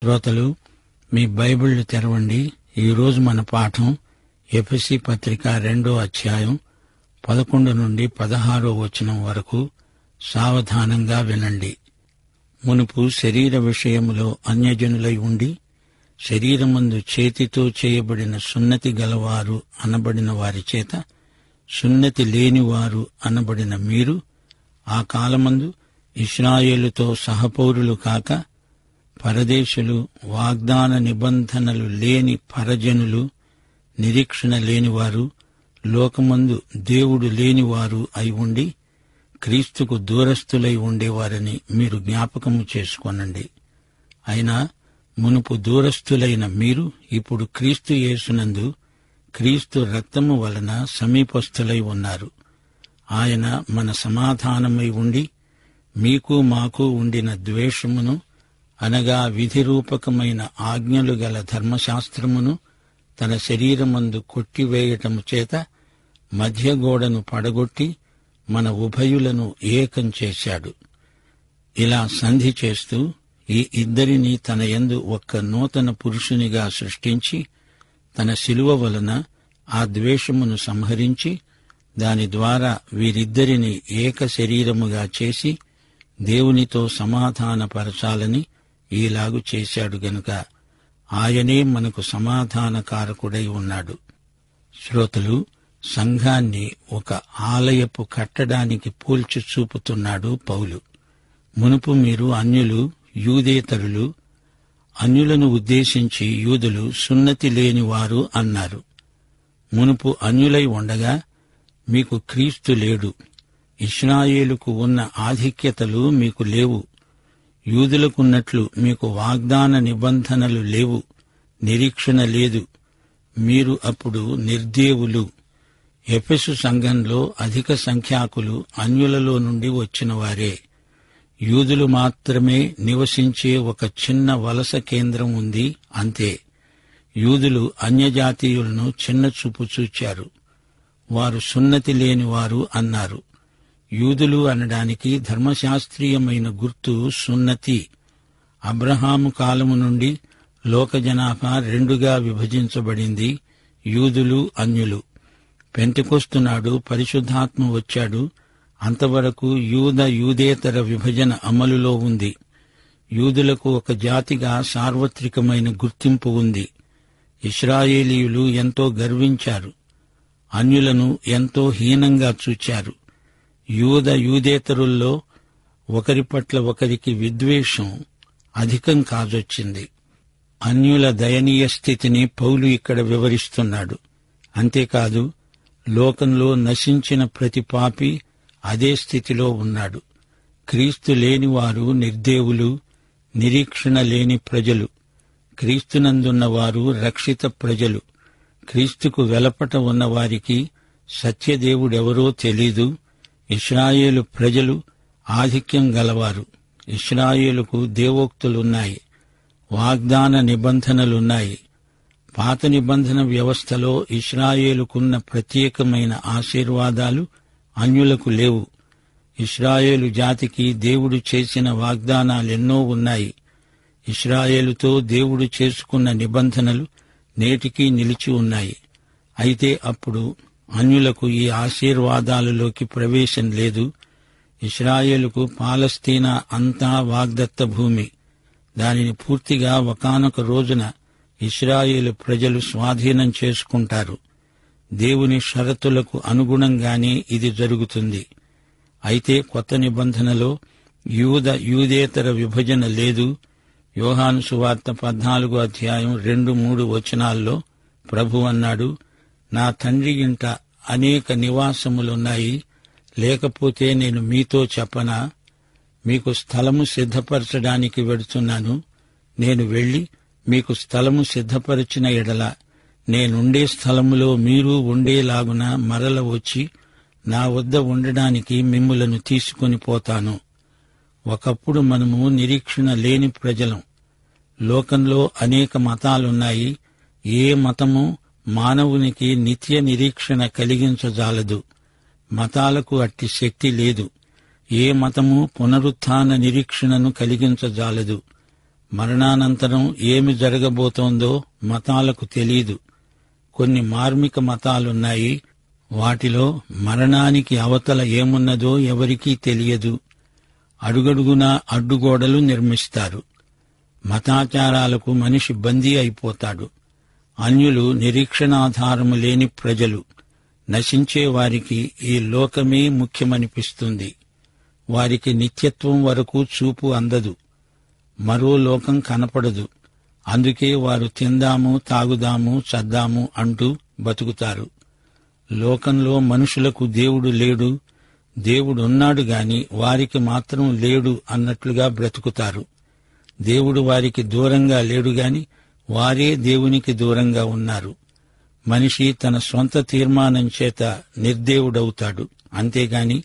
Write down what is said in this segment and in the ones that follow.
శ్రోతలు, మీ బైబిళ్లు తెరవండి. ఈరోజు మన పాఠం ఎఫెసీ పత్రిక 2వ అధ్యాయం 11 నుండి 16వ వచనం వరకు. సావధానంగా వినండి. మునుపు శరీర విషయములో అన్యజనులై ఉండి శరీరమందు చేతితో చేయబడిన సున్నతి గలవారు అనబడిన వారి చేత సున్నతి లేనివారు అనబడిన మీరు ఆ కాలమందు ఇశ్రాయేలుతో సహపౌరులు కాక పరదేశులు, వాగ్దాన నిబంధనలు లేని పరజనులు, నిరీక్షణ లేనివారు, లోకమందు దేవుడు లేనివారు అయి ఉండి క్రీస్తుకు దూరస్థులై ఉండేవారని మీరు జ్ఞాపకము చేసుకొనండి. అయినా మునుపు దూరస్థులైన మీరు ఇప్పుడు క్రీస్తు యేసునందు క్రీస్తు రక్తము వలన సమీపస్థులై ఉన్నారు. ఆయన మన సమాధానమై ఉండి మీకు మాకు ఉండిన ద్వేషమును, అనగా విధిరూపకమైన ఆజ్ఞలు గల ధర్మశాస్త్రమును తన శరీరమందు కొట్టివేయటము చేత మధ్యగోడను పడగొట్టి మన ఉభయులను ఏకం చేశాడు. ఇలా సంధి చేస్తూ ఈ ఇద్దరిని తన యందు ఒక్క నూతన పురుషునిగా సృష్టించి తన శిలువ వలన ఆ ద్వేషమును సంహరించి దాని ద్వారా వీరిద్దరిని ఏక శరీరముగా చేసి దేవునితో సమాధానపరచాలని ఈలాగు చేశాడు గనుక ఆయనే మనకు సమాధానకారకుడై ఉన్నాడు. శ్రోతలు, సంఘాన్ని ఒక ఆలయపు కట్టడానికి పోల్చి చూపుతున్నాడు పౌలు. మునుపు మీరు అన్యులు, యూదేతరులు, అన్యులను ఉద్దేశించి యూదులు సున్నతి లేనివారు అన్నారు. మునుపు అన్యులై ఉండగా మీకు క్రీస్తు లేడు. ఇశ్రాయేలుకు ఉన్న ఆధిక్యతలు మీకు లేవు. యూదులకున్నట్లు మీకు వాగ్దాన నిబంధనలు లేవు, నిరీక్షణ లేదు. మీరు అప్పుడు నిర్దేవులు. ఎఫెసు సంఘంలో అధిక సంఖ్యాకులు అన్యులలో నుండి వచ్చినవారే. యూదులు మాత్రమే నివసించే ఒక చిన్న వలస కేంద్రం ఉంది, అంతే. యూదులు అన్యజాతీయులను చిన్నచూపు చూచారు. వారు సున్నతి లేనివారు అన్నారు. యూదులు అనడానికి ధర్మశాస్త్రీయమైన గుర్తు సున్నతి. అబ్రహాము కాలము నుండి లోక జనాభా రెండుగా విభజించబడింది, యూదులు, అన్యులు. పెంతెకొస్తు నాడు పరిశుద్ధాత్మ వచ్చాడు. అంతవరకు యూదేతర విభజన అమలులో ఉంది. యూదులకు ఒక జాతిగా సార్వత్రికమైన గుర్తింపు ఉంది. ఇశ్రాయేలీయులు ఎంతో గర్వించారు, అన్యులను ఎంతో హీనంగా చూచారు. యూదేతరుల్లో ఒకరి పట్ల ఒకరికి విద్వేషం అధికం కాజొచ్చింది. అన్యుల దయనీయ స్థితిని పౌలు ఇక్కడ వివరిస్తున్నాడు. అంతేకాదు, లోకంలో నశించిన ప్రతి పాపి అదే స్థితిలో ఉన్నాడు. క్రీస్తు లేనివారు నిర్దేవులు, నిరీక్షణ లేని ప్రజలు. క్రీస్తునందున్నవారు రక్షిత ప్రజలు. క్రీస్తుకు వెలపట ఉన్నవారికి సత్యదేవుడెవరో తెలీదు. ఇశ్రాయేలు ప్రజలు ఆధిక్యం గలవారు. ఇశ్రాయేలుకు దేవోక్తులున్నాయి, వాగ్దాన నిబంధనలున్నాయి. పాత నిబంధన వ్యవస్థలో ఇశ్రాయేలుకున్న ప్రత్యేకమైన ఆశీర్వాదాలు అన్యులకు లేవు. ఇశ్రాయేలు జాతికి దేవుడు చేసిన వాగ్దానాలెన్నో ఉన్నాయి. ఇశ్రాయేలుతో దేవుడు చేసుకున్న నిబంధనలు నేటికీ నిలిచి ఉన్నాయి. అయితే అప్పుడు అన్యులకు ఈ ఆశీర్వాదాలలోకి ప్రవేశం లేదు. ఇశ్రాయేలుకు పాలస్తీనా అంతా వాగ్దత్త భూమి. దానిని పూర్తిగా ఒకానొక రోజున ఇశ్రాయేలు ప్రజలు స్వాధీనం చేసుకుంటారు. దేవుని షరతులకు అనుగుణంగానే ఇది జరుగుతుంది. అయితే కొత్త నిబంధనలో యూదేతర విభజన లేదు. యోహాను సువార్త 14వ అధ్యాయం 2-3 వచనాల్లో ప్రభు అన్నాడు, నా తండ్రి ఇంట అనేక నివాసములున్నాయి, లేకపోతే నేను మీతో చెప్పనా? మీకు స్థలము సిద్ధపరచడానికి వెడుతున్నాను. నేను వెళ్లి మీకు స్థలము సిద్ధపరిచిన ఎడల నేనుండే స్థలములో మీరు ఉండేలాగున మరల వచ్చి నా వద్ద ఉండడానికి మిమ్ములను తీసుకొని పోతాను. ఒకప్పుడు మనము నిరీక్షణ లేని ప్రజలం. లోకంలో అనేక మతాలున్నాయి. ఏ మతము మానవునికి నిత్య నిరీక్షణ కలిగించజాలదు. మతాలకు అట్టి శక్తి లేదు. ఏ మతము పునరుత్థాన నిరీక్షణను కలిగించజాలదు. మరణానంతరం ఏమి జరగబోతోందో మతాలకు తెలీదు. కొన్ని మార్మిక మతాలున్నాయి. వాటిలో మరణానికి అవతల ఏమున్నదో ఎవరికీ తెలియదు. అడుగడుగునా అడ్డుగోడలు నిర్మిస్తారు. మతాచారాలకు మనిషి బందీ అయిపోతాడు. అన్యులు నిరీక్షణాధారము లేని ప్రజలు. నశించే వారికి ఈ లోకమే ముఖ్యమనిపిస్తుంది. వారికి నిత్యత్వం వరకు చూపు అందదు. మరో లోకం కనపడదు. అందుకే వారు తిందాము, తాగుదాము, చద్దాము అంటూ బతుకుతారు. లోకంలో మనుషులకు దేవుడు లేడు, దేవుడున్నాడు గాని వారికి మాత్రం లేడు అన్నట్లుగా బ్రతుకుతారు. దేవుడు వారికి దూరంగా లేడు గాని వారే దేవునికి దూరంగా ఉన్నారు. మనిషి తన సొంత తీర్మానం చేత నిర్దేవుడవుతాడు. అంతేగాని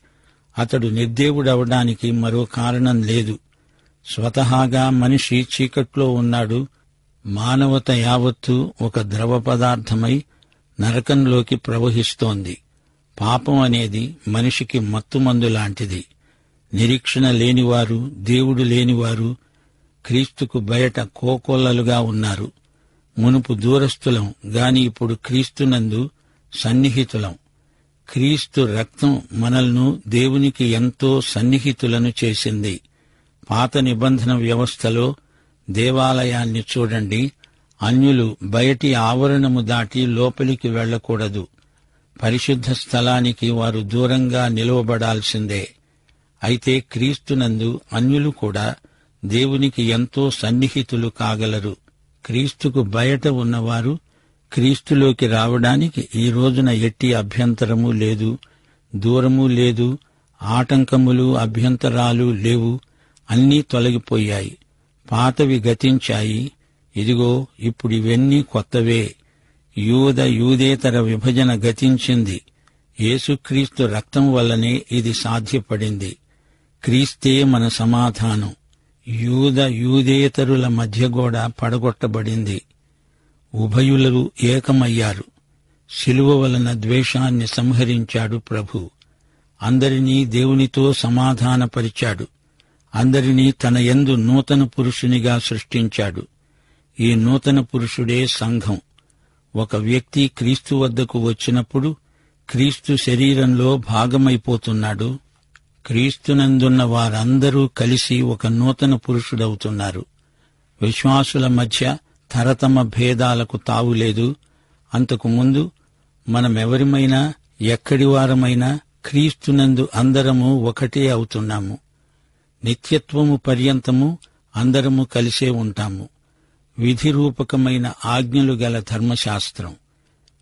అతడు నిర్దేవుడవడానికి మరో కారణం లేదు. స్వతహాగా మనిషి చీకట్లో ఉన్నాడు. మానవత యావత్తు ఒక ద్రవ పదార్థమై నరకంలోకి ప్రవహిస్తోంది. పాపం అనేది మనిషికి మత్తుమందు లాంటిది. నిరీక్షణ లేనివారు, దేవుడు లేనివారు క్రీస్తుకు బయట కోకొల్లలుగా ఉన్నారు. మునుపు దూరస్థులం గాని ఇప్పుడు క్రీస్తునందు సన్నిహితులం. క్రీస్తు రక్తం మనల్ని దేవునికి ఎంతో సన్నిహితులను చేసింది. పాత నిబంధన వ్యవస్థలో దేవాలయాన్ని చూడండి. అన్యులు బయటి ఆవరణము దాటి లోపలికి వెళ్లకూడదు. పరిశుద్ధ స్థలానికి వారు దూరంగా నిలువబడాల్సిందే. అయితే క్రీస్తునందు అన్యులు కూడా దేవునికి ఎంతో సన్నిహితులు కాగలరు. క్రీస్తుకు బయట ఉన్నవారు క్రీస్తులోకి రావడానికి ఈ రోజున ఎట్టి అభ్యంతరము లేదు, దూరము లేదు, ఆటంకములు, అభ్యంతరాలు లేవు. అన్నీ తొలగిపోయాయి. పాతవి గతించాయి. ఇదిగో ఇప్పుడివన్నీ కొత్తవే. యూదేతర విభజన గతించింది. యేసుక్రీస్తు రక్తం వల్లనే ఇది సాధ్యపడింది. క్రీస్తే మన సమాధానం. యూదేతరుల మధ్య కూడా పడగొట్టబడింది. ఉభయులు ఏకమయ్యారు. శిలువ వలన ద్వేషాన్ని సంహరించాడు ప్రభు. అందరినీ దేవునితో సమాధానపరిచాడు. అందరినీ తన యందు నూతన పురుషునిగా సృష్టించాడు. ఈ నూతన పురుషుడే సంఘం. ఒక వ్యక్తి క్రీస్తు వద్దకు వచ్చినప్పుడు క్రీస్తు శరీరంలో భాగమైపోతున్నాడు. క్రీస్తునందున్న వారందరూ కలిసి ఒక నూతన పురుషుడవుతున్నారు. విశ్వాసుల మధ్య తరతమ భేదాలకు తావులేదు. అంతకుముందు మనమెవరిమైనా, ఎక్కడివారమైనా క్రీస్తునందు అందరము ఒకటే అవుతున్నాము. నిత్యత్వము పర్యంతము అందరము కలిసే ఉంటాము. విధిరూపకమైన ఆజ్ఞలు గల ధర్మశాస్త్రం.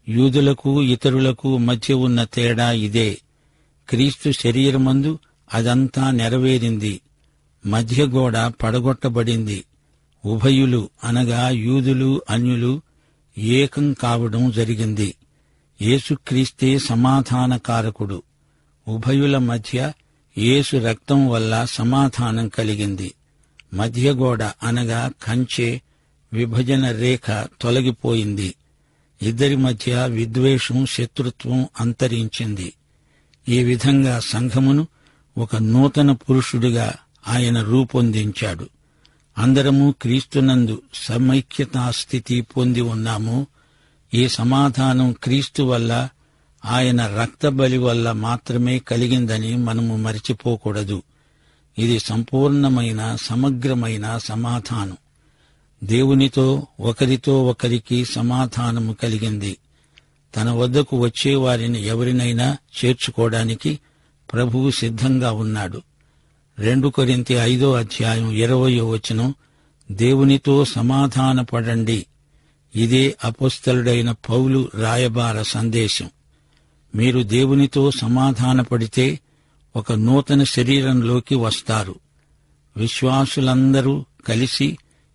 యూదులకు ఇతరులకు మధ్య ఉన్న తేడా ఇదే. క్రీస్తు శరీరమందు అదంతా నెరవేరింది. మధ్య గోడ పడగొట్టబడింది. ఉభయులు అనగా యూదులు, అన్యులు ఏకం కావడం జరిగింది. యేసుక్రీస్తే సమాధానకారకుడు. ఉభయుల మధ్య యేసు రక్తం వల్ల సమాధానం కలిగింది. మధ్యగోడ అనగా కంచె, విభజన రేఖ తొలగిపోయింది. ఇద్దరి మధ్య విద్వేషం, శత్రుత్వం అంతరించింది. ఈ విధంగా సంఘమును ఒక నూతన పురుషుడిగా ఆయన రూపొందించాడు. అందరము క్రీస్తునందు సమైక్యతాస్థితి పొంది ఉన్నాము. ఈ సమాధానం క్రీస్తు వల్ల, ఆయన రక్తబలి వల్ల మాత్రమే కలిగిందని మనము మరిచిపోకూడదు. ఇది సంపూర్ణమైన, సమగ్రమైన సమాధానం. దేవునితో, ఒకరితో ఒకరికి సమాధానము కలిగింది. తన వద్దకు వచ్చేవారిని ఎవరినైనా చేర్చుకోవడానికి ప్రభువు సిద్ధంగా ఉన్నాడు. 2 కొరింథీ 5:20 దేవునితో సమాధానపడండి. ఇదే అపోస్తలుడైన పౌలు రాయబార సందేశం. మీరు దేవునితో సమాధానపడితే ఒక నూతన శరీరంలోకి వస్తారు. విశ్వాసులందరూ కలిసి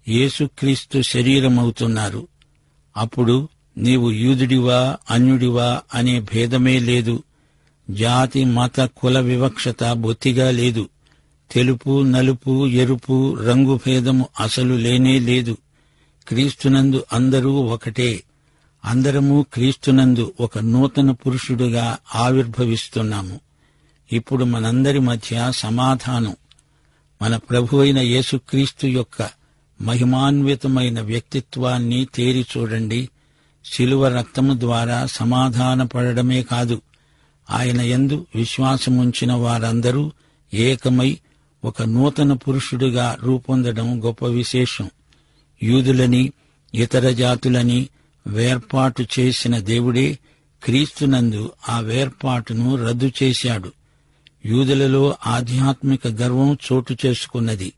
యేసుక్రీస్తు శరీరమవుతున్నారు. అప్పుడు నీవు యూదుడివా, అన్యుడివా అనే భేదమే లేదు. జాతి, మత, కుల వివక్షత బొత్తిగా లేదు. తెలుపు, నలుపు, ఎరుపు రంగు భేదము అసలు లేనే లేదు. క్రీస్తునందు అందరూ ఒకటే. అందరము క్రీస్తునందు ఒక నూతన పురుషుడుగా ఆవిర్భవిస్తున్నాము. ఇప్పుడు మనందరి మధ్య సమాధానం మన ప్రభువైన యేసుక్రీస్తు యొక్క మహిమాన్వితమైన వ్యక్తిత్వాన్ని తేరి చూడండి. శిలువ రక్తము ద్వారా సమాధానపడమే కాదు, ఆయన యందు విశ్వాసముంచిన వారందరూ ఏకమై ఒక నూతన పురుషుడుగా రూపొందడం గొప్ప విశేషం. యూదులని, ఇతర జాతులని వేర్పాటు చేసిన దేవుడే క్రీస్తునందు ఆ వేర్పాటును రద్దు చేశాడు. యూదులలో ఆధ్యాత్మిక గర్వం చోటు చేసుకున్నది.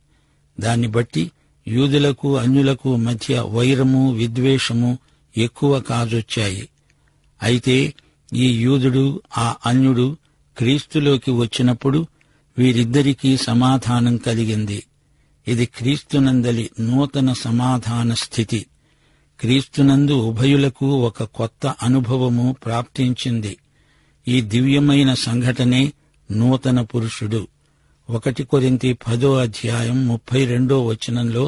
దాన్ని బట్టి యూదులకు అన్యులకు మధ్య వైరము, విద్వేషము ఎక్కువ కాజొచ్చాయి. అయితే ఈ యూదుడు, ఆ అన్యుడు క్రీస్తులోకి వచ్చినప్పుడు వీరిద్దరికీ సమాధానం కలిగింది. ఇది క్రీస్తునందలి నూతన సమాధాన స్థితి. క్రీస్తునందు ఉభయులకు ఒక కొత్త అనుభవము ప్రాప్తించింది. ఈ దివ్యమైన సంఘటనే నూతన పురుషుడు. 1 కొరింథీ 10:32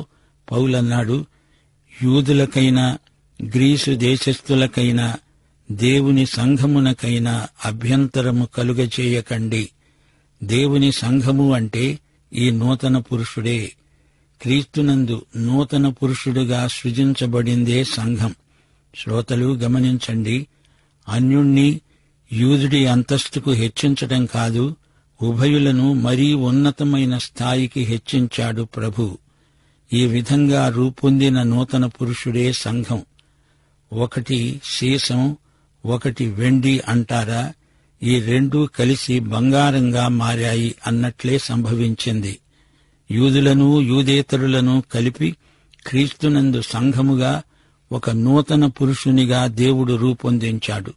పౌలన్నాడు, యూదులకైనా గ్రీసు దేశస్థులకైనా దేవుని సంఘమునకైనా అభ్యంతరము కలుగచేయకండి. దేవుని సంఘము అంటే ఈ నూతన పురుషుడే. క్రీస్తునందు నూతన పురుషుడుగా సృజించబడిందే సంఘం. శ్రోతలు గమనించండి, అన్యుణ్ణి యూదుడి అంతస్తుకు హెచ్చించటం కాదు, ఉభయులను మరీ ఉన్నతమైన స్థాయికి హెచ్చించాడు ప్రభు. ఈ విధంగా రూపొందిన నూతన పురుషుడే సంఘం. ఒకటి సీసం, ఒకటి వెండి అంటారా? ఈ రెండూ కలిసి బంగారంగా మారాయి అన్నట్లే సంభవించింది. యూదులను, యూదేతరులను కలిపి క్రీస్తునందు సంఘముగా ఒక నూతన పురుషునిగా దేవుడు రూపొందించాడు.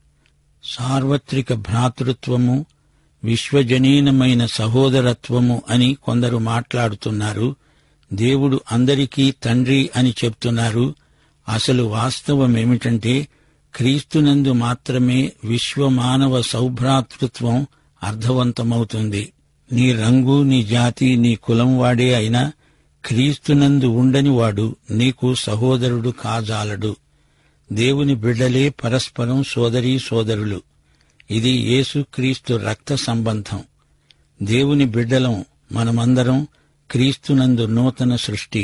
సార్వత్రిక భ్రాతృత్వము, విశ్వజనీనమైన సహోదరత్వము అని కొందరు మాట్లాడుతున్నారు. దేవుడు అందరికీ తండ్రి అని చెప్తున్నారు. అసలు వాస్తవమేమిటంటే క్రీస్తునందు మాత్రమే విశ్వమానవ సౌభ్రాతృత్వం అర్థవంతమవుతుంది. నీ రంగు, నీ జాతి, నీ కులం వాడే అయినా క్రీస్తునందు ఉండని వాడు నీకు సహోదరుడు కాజాలడు. దేవుని బిడ్డలే పరస్పరం సోదరీ సోదరులు. ఇది యేసుక్రీస్తు రక్త సంబంధం. దేవుని బిడ్డలం మనమందరం క్రీస్తునందు నూతన సృష్టి.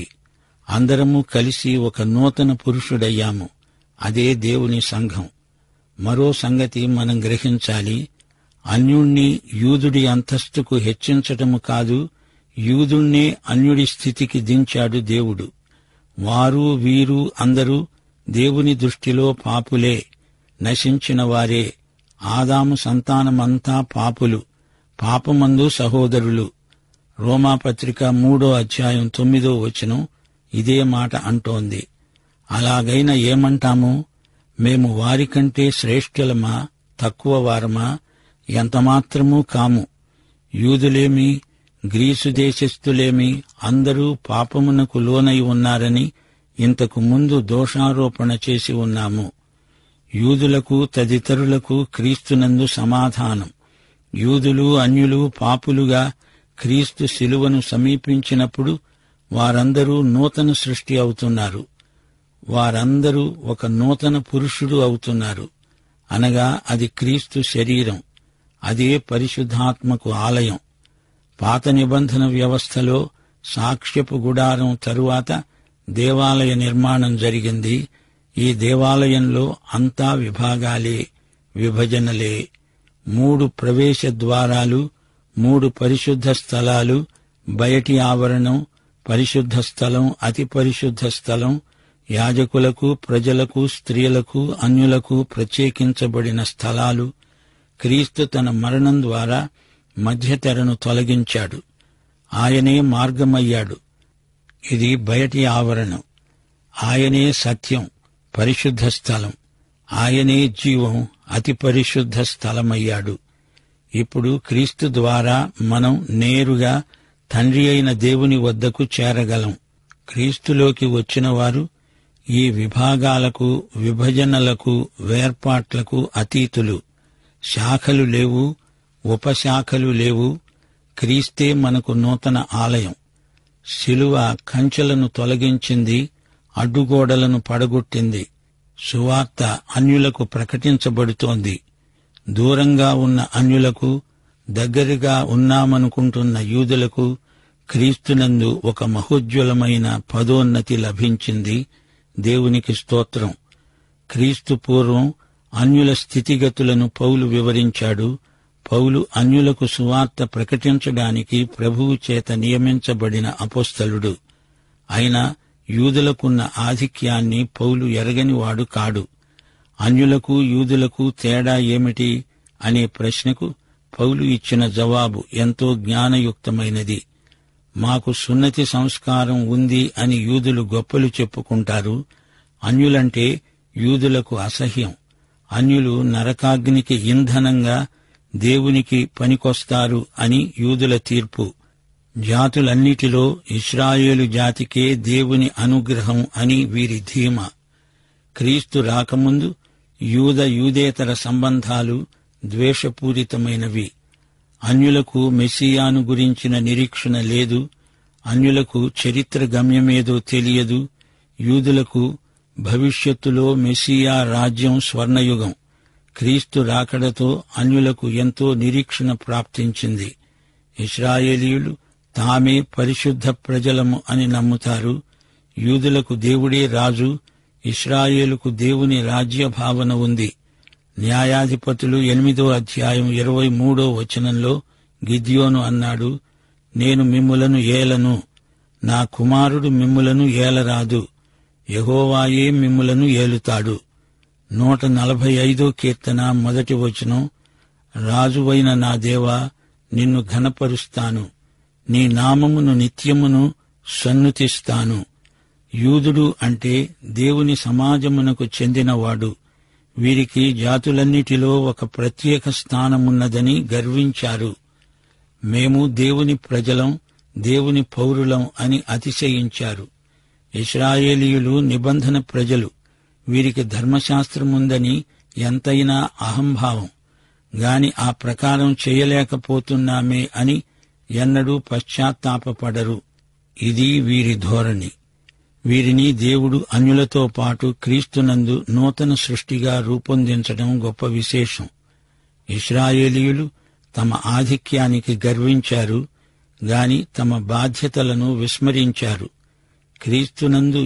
అందరము కలిసి ఒక నూతన పురుషుడయ్యాము. అదే దేవుని సంఘం. మరో సంగతి మనం గ్రహించాలి. అన్యుణ్ణి యూదుడి అంతస్తుకు హెచ్చించటము కాదు, యూదుణ్ణే అన్యుడి స్థితికి దించాడు దేవుడు. వారు వీరు అందరూ దేవుని దృష్టిలో పాపులే, నశించిన వారే. ఆదాము సంతానమంతా పాపులు, పాపమందు సహోదరులు. రోమాపత్రిక 3:9 ఇదే మాట అంటోంది. అలాగైనా ఏమంటాము? మేము వారికంటే శ్రేష్ఠులమా, తక్కువ వారమా? ఎంతమాత్రమూ కాము. యూదులేమి, గ్రీసు దేశస్థులేమి అందరూ పాపమునకు లోనై ఉన్నారని ఇంతకు ముందు దోషారోపణ చేసి ఉన్నాము. యూదులకు తదితరులకు క్రీస్తునందు సమాధానం. యూదులు, అన్యులు పాపులుగా క్రీస్తు శిలువను సమీపించినప్పుడు వారందరూ నూతన సృష్టి అవుతున్నారు. వారందరూ ఒక నూతన పురుషుడు అవుతున్నారు. అనగా అది క్రీస్తు శరీరం. అదే పరిశుద్ధాత్మకు ఆలయం. పాత నిబంధన వ్యవస్థలో సాక్ష్యపు గుడారం తరువాత దేవాలయ నిర్మాణం జరిగింది. ఈ దేవాలయంలో అంతా విభాగాలే, విభజనలే. 3 ప్రవేశ ద్వారాలు, 3 పరిశుద్ధ స్థలాలు, బయటి ఆవరణం, పరిశుద్ధ స్థలం, అతి పరిశుద్ధ స్థలం, యాజకులకు, ప్రజలకు, స్త్రీలకు, అన్యులకు ప్రత్యేకించబడిన స్థలాలు. క్రీస్తు తన మరణం ద్వారా మధ్యతెరను తొలగించాడు. ఆయనే మార్గమయ్యాడు. ఇది బయటి ఆవరణం. ఆయనే సత్యం, పరిశుద్ధ స్థలం. ఆయనే జీవం, అతి పరిశుద్ధ స్థలమయ్యాడు. ఇప్పుడు క్రీస్తు ద్వారా మనం నేరుగా తండ్రి అయిన దేవుని వద్దకు చేరగలం. క్రీస్తులోకి వచ్చిన వారు ఈ విభాగాలకు, విభజనలకు, వేర్పాట్లకు అతీతులు. శాఖలు లేవు, ఉపశాఖలు లేవు. క్రీస్తే మనకు నూతన ఆలయం. శిలువ కంచెలను తొలగించింది, అడ్డుగోడలను పడగొట్టింది. సువార్త అన్యులకు ప్రకటించబడుతోంది. దూరంగా ఉన్న అన్యులకు, దగ్గరగా ఉన్నామనుకుంటున్న యూదులకు క్రీస్తునందు ఒక మహోజ్వలమైన పదోన్నతి లభించింది. దేవునికి స్తోత్రం. క్రీస్తు పూర్వం అన్యుల స్థితిగతులను పౌలు వివరించాడు. పౌలు అన్యులకు సువార్త ప్రకటించడానికి ప్రభువు చేత నియమించబడిన అపోస్తలుడు. అయినా యూదులకున్న ఆధిక్యాన్ని పౌలు ఎరగనివాడు కాడు. అన్యులకు యూదులకు తేడా ఏమిటి అనే ప్రశ్నకు పౌలు ఇచ్చిన జవాబు ఎంతో జ్ఞానయుక్తమైనది. మాకు సున్నతి సంస్కారం ఉంది అని యూదులు గొప్పలు చెప్పుకుంటారు. అన్యులంటే యూదులకు అసహ్యం. అన్యులు నరకాగ్నికి ఇంధనంగా దేవునికి పనికొస్తారు అని యూదుల తీర్పు. జాతులన్నిటిలో ఇశ్రాయేలు జాతికే దేవుని అనుగ్రహం అని వీరి ధీమ. క్రీస్తు రాకముందు యూదేతర సంబంధాలు ద్వేషపూరితమైనవి. అన్యులకు మెస్సియాను గురించిన నిరీక్షణ లేదు. అన్యులకు చరిత్ర గమ్యమేదో తెలియదు. యూదులకు భవిష్యత్తులో మెస్సియా రాజ్యం స్వర్ణయుగం. క్రీస్తు రాకడతో అన్యులకు ఎంతో నిరీక్షణ ప్రాప్తించింది. ఇశ్రాయేలీయులు తామే పరిశుద్ధ ప్రజలము అని నమ్ముతారు. యూదులకు దేవుడే రాజు. ఇశ్రాయేలుకు దేవుని రాజ్యభావన ఉంది. న్యాయాధిపతులు 8వ అధ్యాయం 23వ వచనంలో గిద్యోను అన్నాడు, నేను మిమ్ములను ఏలను, నా కుమారుడు మిమ్ములను ఏలరాదు, యెహోవాయే మిమ్ములను ఏలుతాడు. 145వ కీర్తన 1వ వచనం, రాజువైన నా దేవా, నిన్ను ఘనపరుస్తాను, నీ నామమును నిత్యమును సన్నుతిస్తాను. యూదుడు అంటే దేవుని సమాజమునకు చెందినవాడు. వీరికి జాతులన్నిటిలో ఒక ప్రత్యేక స్థానమున్నదని గర్వించారు. మేము దేవుని ప్రజలం, దేవుని పౌరులం అని అతిశయించారు. ఇశ్రాయేలీయులు నిబంధన ప్రజలు. వీరికి ధర్మశాస్త్రముందని ఎంతైనా అహంభావం. గాని ఆ ప్రకారం చేయలేకపోతున్నామే అని ఎన్నడూ పశ్చాత్తాపపడరు. ఇది వీరి ధోరణి. వీరిని దేవుడు అన్యులతో పాటు క్రీస్తునందు నూతన సృష్టిగా రూపొందించడం గొప్ప విశేషం. ఇశ్రాయేలీయులు తమ ఆధిక్యానికి గర్వించారు గాని తమ బాధ్యతలను విస్మరించారు. క్రీస్తునందు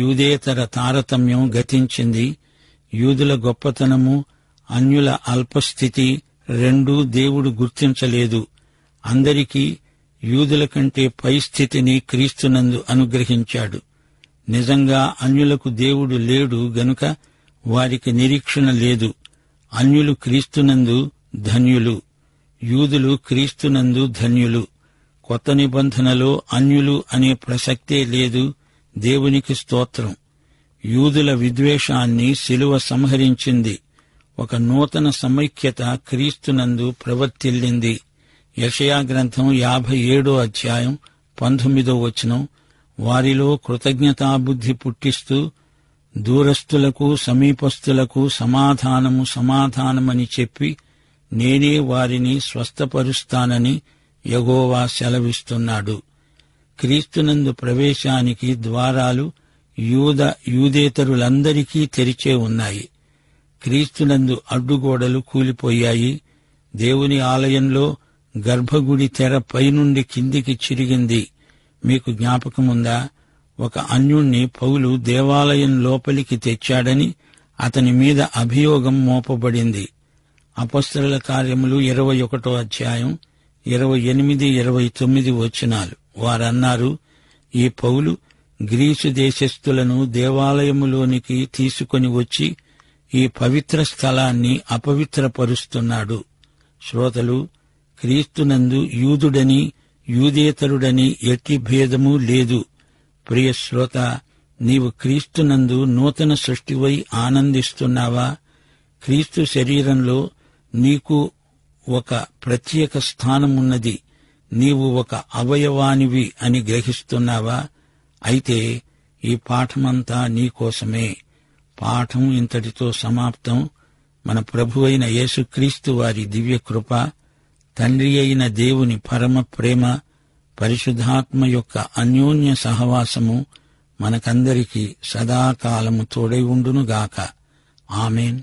యూదేతర తారతమ్యం గతించింది. యూదుల గొప్పతనము, అన్యుల అల్పస్థితి రెండూ దేవుడు గుర్తించలేదు. అందరికీ యూదుల కంటే పై స్థితిని క్రీస్తునందు అనుగ్రహించాడు. నిజంగా అన్యులకు దేవుడు లేడు గనుక వారికి నిరీక్షణ లేదు. అన్యులు క్రీస్తునందు ధన్యులు, యూదులు క్రీస్తునందు ధన్యులు. కొత్త నిబంధనలో అన్యులు అనే ప్రసక్తే లేదు. దేవునికి స్తోత్రం. యూదుల విద్వేషాన్ని శిలువ సంహరించింది. ఒక నూతన సమైక్యత క్రీస్తునందు ప్రవర్తిల్లింది. యెషయా గ్రంథం 57వ అధ్యాయం 19వ వచనం, వారిలో కృతజ్ఞతాబుద్ధి పుట్టిస్తూ దూరస్థులకు సమీపస్థులకు సమాధానము సమాధానమని చెప్పి నేనే వారిని స్వస్థపరుస్తానని యెహోవా సెలవిస్తున్నాడు. క్రీస్తునందు ప్రవేశానికి ద్వారాలు యూదేతరులందరికీ తెరిచే ఉన్నాయి. క్రీస్తునందు అడ్డుగోడలు కూలిపోయాయి. దేవుని ఆలయంలో గర్భగుడి తెర పైనుండి కిందికి చిరిగింది. మీకు జ్ఞాపకముందా? ఒక అన్యుణ్ణి పౌలు దేవాలయం లోపలికి తెచ్చాడని అతని మీద అభియోగం మోపబడింది. అపొస్తలుల కార్యములు 21వ అధ్యాయం 28, 29 వచనాలు. వారన్నారు, ఈ పౌలు గ్రీసు దేశస్థులను దేవాలయములోనికి తీసుకొని వచ్చి ఈ పవిత్ర స్థలాన్ని అపవిత్రపరుస్తున్నాడు. శ్రోతలు, క్రీస్తునందు యూదుడని యూదేతరుడని ఎట్టి భేదమూ లేదు. ప్రియ శ్రోత, నీవు క్రీస్తునందు నూతన సృష్టివై ఆనందిస్తున్నావా? క్రీస్తు శరీరంలో నీకు ఒక ప్రత్యేక స్థానమున్నది. నీవు ఒక అవయవానివి అని గ్రహిస్తున్నావా? అయితే ఈ పాఠమంతా నీకోసమే. పాఠం ఇంతటితో సమాప్తం. మన ప్రభువైన యేసుక్రీస్తు వారి దివ్యకృప, తండ్రి అయిన దేవుని పరమ ప్రేమ, పరిశుద్ధాత్మ యొక్క అన్యోన్య సహవాసము మనకందరికీ సదాకాలము తోడై ఉండునుగాక. ఆమేన్.